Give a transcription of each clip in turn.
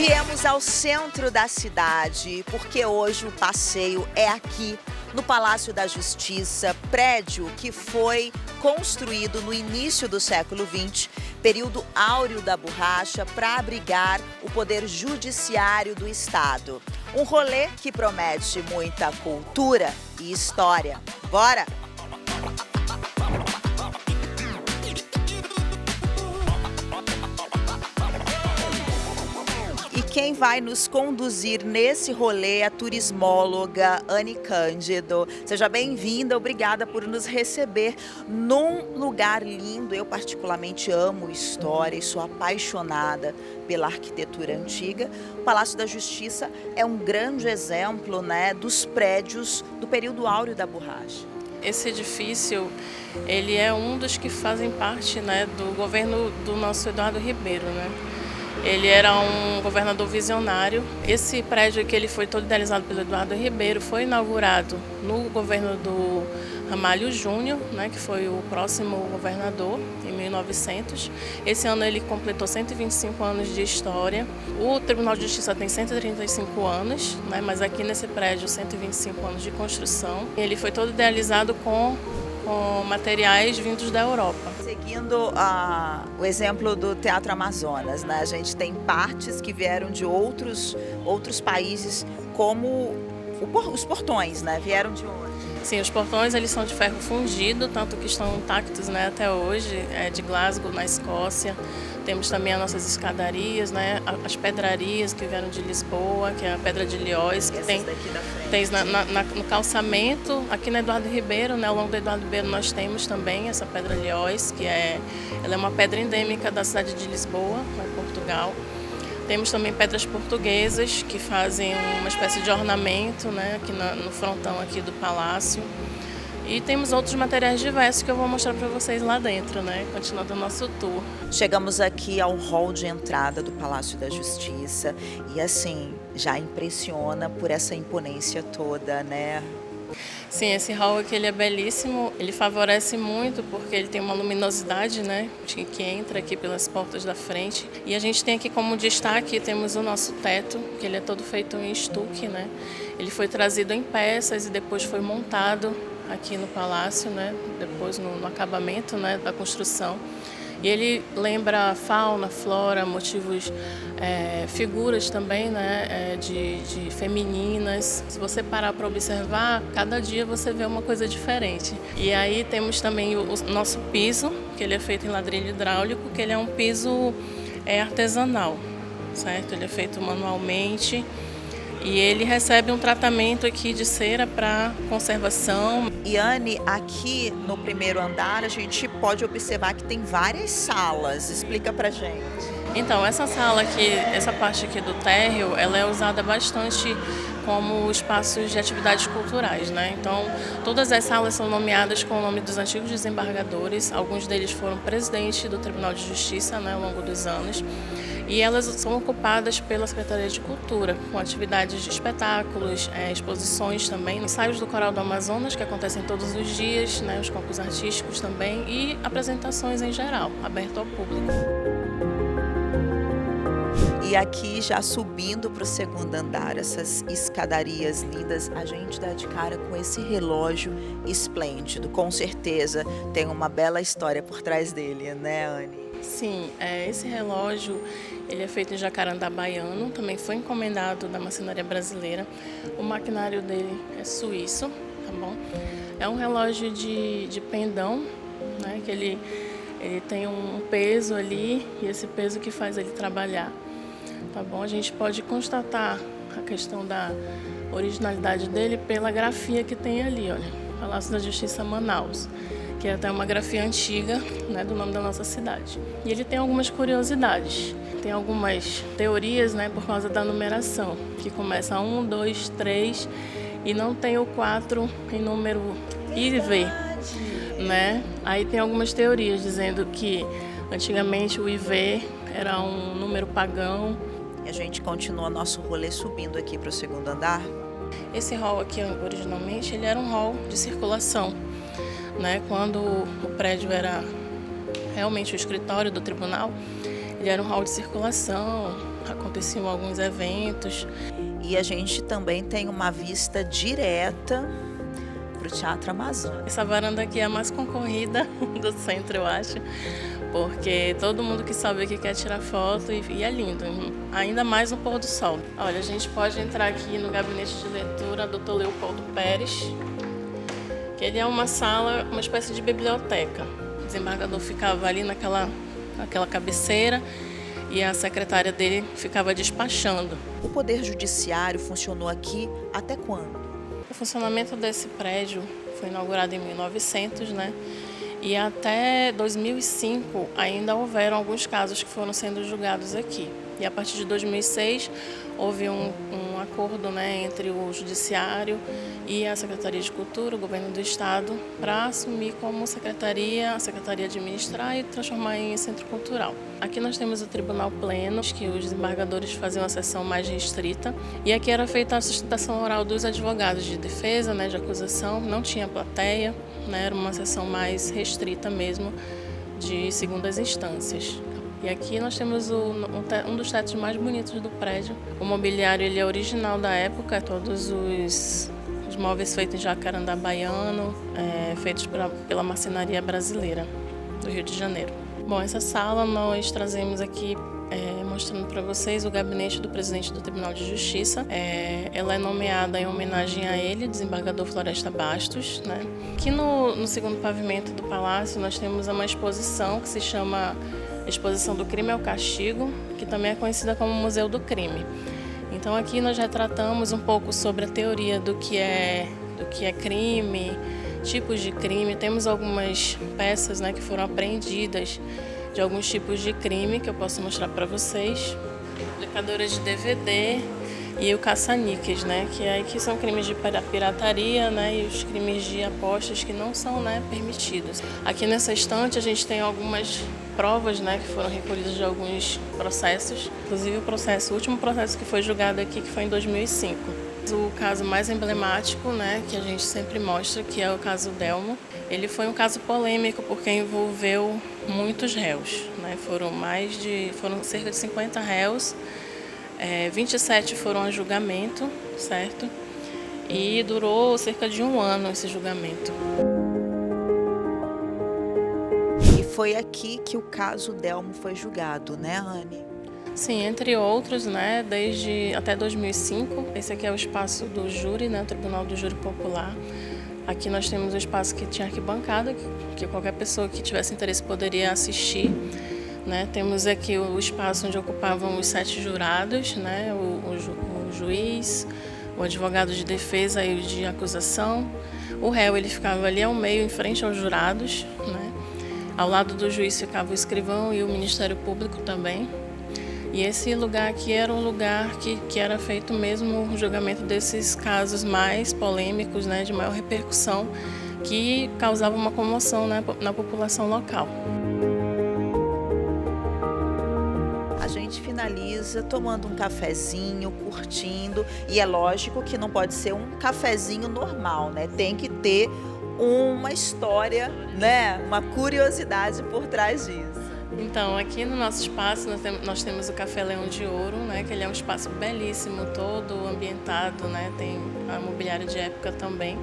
Viemos ao centro da cidade porque hoje o passeio é aqui no Palácio da Justiça, prédio que foi construído no início do século XX, período áureo da borracha, para abrigar o poder judiciário do Estado. Um rolê que promete muita cultura e história. Bora? Quem vai nos conduzir nesse rolê é a turismóloga Anne Cândido. Seja bem-vinda, obrigada por nos receber num lugar lindo. Eu particularmente amo história e sou apaixonada pela arquitetura antiga. O Palácio da Justiça é um grande exemplo, né, dos prédios do período áureo da borracha. Esse edifício, ele é um dos que fazem parte, né, do governo do nosso Eduardo Ribeiro, né? Ele era um governador visionário. Esse prédio que ele foi todo idealizado pelo Eduardo Ribeiro foi inaugurado no governo do Ramalho Júnior, né, que foi o próximo governador, em 1900. Esse ano ele completou 125 anos de história. O Tribunal de Justiça tem 135 anos, né, mas aqui nesse prédio 125 anos de construção. Ele foi todo idealizado com materiais vindos da Europa. Seguindo o exemplo do Teatro Amazonas, né? A gente tem partes que vieram de outros países, como os portões, né? Vieram de onde? Sim, os portões eles são de ferro fundido, tanto que estão intactos, né, até hoje, de Glasgow, na Escócia. Temos também as nossas escadarias, né, as pedrarias que vieram de Lisboa, que é a Pedra de Ilhós, que tem no calçamento, aqui na Eduardo Ribeiro, né, ao longo do Eduardo Ribeiro nós temos também essa Pedra de Ilhós, ela é uma pedra endêmica da cidade de Lisboa, em Portugal. Temos também pedras portuguesas que fazem uma espécie de ornamento, né, aqui no frontão aqui do palácio. E temos outros materiais diversos que eu vou mostrar para vocês lá dentro, né, continuando o nosso tour. Chegamos aqui ao hall de entrada do Palácio da Justiça e assim, já impressiona por essa imponência toda, né? Sim, esse hall aqui ele é belíssimo, ele favorece muito porque ele tem uma luminosidade, né, que entra aqui pelas portas da frente. E a gente tem aqui como destaque, temos o nosso teto, que ele é todo feito em estuque, né. Ele foi trazido em peças e depois foi montado aqui no palácio, né, depois no acabamento, né, da construção. E ele lembra fauna, flora, motivos, figuras também, né, de femininas. Se você parar para observar, cada dia você vê uma coisa diferente. E aí temos também o nosso piso, que ele é feito em ladrilho hidráulico, que ele é um piso artesanal, certo? Ele é feito manualmente. E ele recebe um tratamento aqui de cera para conservação. E Anne, aqui no primeiro andar a gente pode observar que tem várias salas. Explica pra gente. Então, essa sala aqui, essa parte aqui do térreo, ela é usada bastante como espaços de atividades culturais, né? Então, todas as salas são nomeadas com o nome dos antigos desembargadores. Alguns deles foram presidentes do Tribunal de Justiça, né, ao longo dos anos. E elas são ocupadas pela Secretaria de Cultura, com atividades de espetáculos, exposições também, ensaios do Coral do Amazonas, que acontecem todos os dias, né, os campos artísticos também, e apresentações em geral, aberto ao público. E aqui, já subindo para o segundo andar, essas escadarias lindas, a gente dá de cara com esse relógio esplêndido. Com certeza tem uma bela história por trás dele, né, Anne? Sim, esse relógio ele é feito em jacarandá baiano, também foi encomendado da marcenaria brasileira. O maquinário dele é suíço, tá bom? É um relógio de pendão, né, que ele tem um peso ali e esse peso que faz ele trabalhar. Tá bom? A gente pode constatar a questão da originalidade dele pela grafia que tem ali, olha, Palácio da Justiça Manaus, que é até uma grafia antiga, né, do nome da nossa cidade. E ele tem algumas curiosidades, tem algumas teorias, né, por causa da numeração, que começa 1, 2, 3 e não tem o 4 em número IV, né? Aí tem algumas teorias dizendo que antigamente o IV era um número pagão. E a gente continua nosso rolê subindo aqui para o segundo andar. Esse hall aqui, originalmente, ele era um hall de circulação, né? Quando o prédio era realmente o escritório do tribunal, Ele era um hall de circulação, aconteciam alguns eventos. E a gente também tem uma vista direta para o Teatro Amazônia. Essa varanda aqui é a mais concorrida do centro, eu acho, porque todo mundo que sobe aqui quer tirar foto e é lindo, ainda mais no pôr do sol. Olha, a gente pode entrar aqui no gabinete de leitura Dr. Leopoldo Pérez, que ele é uma sala, uma espécie de biblioteca. O desembargador ficava ali naquela cabeceira e a secretária dele ficava despachando. O Poder Judiciário funcionou aqui até quando? O funcionamento desse prédio foi inaugurado em 1900, né? E até 2005 ainda houveram alguns casos que foram sendo julgados aqui. E a partir de 2006 houve um acordo, né, entre o Judiciário e a Secretaria de Cultura, o Governo do Estado, para assumir como secretaria, a secretaria administrar e transformar em centro cultural. Aqui nós temos o Tribunal Pleno, que os desembargadores faziam uma sessão mais restrita, e aqui era feita a sustentação oral dos advogados de defesa, né, de acusação, não tinha plateia, né, era uma sessão mais restrita mesmo, de segundas instâncias. E aqui nós temos um dos tetos mais bonitos do prédio. O mobiliário ele é original da época, todos os móveis feitos em jacarandá baiano, feitos pela marcenaria brasileira do Rio de Janeiro. Bom, essa sala nós trazemos aqui mostrando para vocês o gabinete do presidente do Tribunal de Justiça. Ela é nomeada em homenagem a ele, desembargador Floresta Bastos, né? Aqui no segundo pavimento do palácio nós temos uma exposição que se chama Exposição do Crime ao Castigo, que também é conhecida como Museu do Crime. Então aqui nós retratamos um pouco sobre a teoria do que é crime, tipos de crime. Temos algumas peças, né, que foram apreendidas de alguns tipos de crime que eu posso mostrar para vocês. Aplicadoras de DVD e o caça-níqueis, né, que são crimes de pirataria, né, e os crimes de apostas que não são, né, permitidos. Aqui nessa estante a gente tem algumas provas, né, que foram recolhidas de alguns processos, inclusive o último processo que foi julgado aqui, que foi em 2005. O caso mais emblemático, né, que a gente sempre mostra, que é o caso Delmo. Ele foi um caso polêmico porque envolveu muitos réus, né, foram cerca de 50 réus, 27 foram a julgamento, certo? E durou cerca de 1 ano esse julgamento. E foi aqui que o caso Delmo foi julgado, né, Anne? Sim, entre outros, né, desde até 2005. Esse aqui é o espaço do júri, né, o Tribunal do Júri Popular. Aqui nós temos um espaço que tinha arquibancada, que qualquer pessoa que tivesse interesse poderia assistir. Né? Temos aqui o espaço onde ocupavam os 7 jurados, né? O juiz, o advogado de defesa e o de acusação. O réu ele ficava ali ao meio, em frente aos jurados. Né? Ao lado do juiz ficava o escrivão e o Ministério Público também. E esse lugar aqui era um lugar que era feito mesmo o julgamento desses casos mais polêmicos, né? De maior repercussão, que causavam uma comoção, né? Na população local. A gente finaliza tomando um cafezinho, curtindo, e é lógico que não pode ser um cafezinho normal, né? Tem que ter uma história, né? Uma curiosidade por trás disso. Então, aqui no nosso espaço nós temos o Café Leão de Ouro, né? Que ele é um espaço belíssimo, todo ambientado, né? Tem a mobiliário de época também.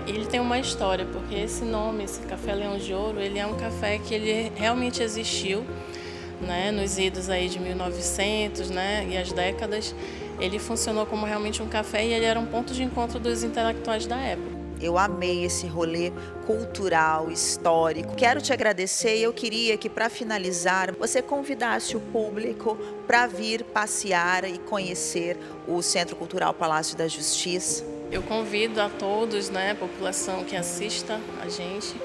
Ele tem uma história, porque esse nome, esse Café Leão de Ouro, ele é um café que ele realmente existiu, né, nos idos aí de 1900, né, e as décadas. Ele funcionou como realmente um café e ele era um ponto de encontro dos intelectuais da época. Eu amei esse rolê cultural, histórico. Quero te agradecer e eu queria que, para finalizar, você convidasse o público para vir passear e conhecer o Centro Cultural Palácio da Justiça. Eu convido a todos, né, a população que assista a gente,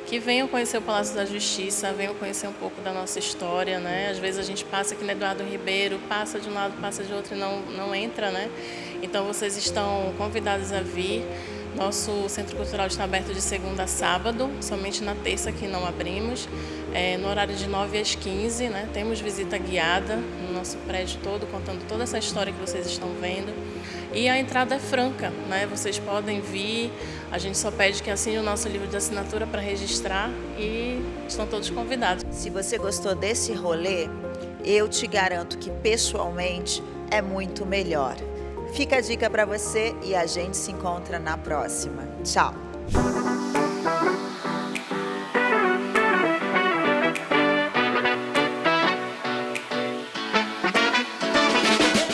que venham conhecer o Palácio da Justiça, venham conhecer um pouco da nossa história, né? Às vezes a gente passa aqui no Eduardo Ribeiro, passa de um lado, passa de outro e não entra, né? Então vocês estão convidados a vir. Nosso Centro Cultural está aberto de segunda a sábado, somente na terça que não abrimos, no horário de 9 às 15, né? Temos visita guiada no nosso prédio todo, contando toda essa história que vocês estão vendo. E a entrada é franca, né? Vocês podem vir, a gente só pede que assine o nosso livro de assinatura para registrar e estão todos convidados. Se você gostou desse rolê, eu te garanto que pessoalmente é muito melhor. Fica a dica para você e a gente se encontra na próxima. Tchau!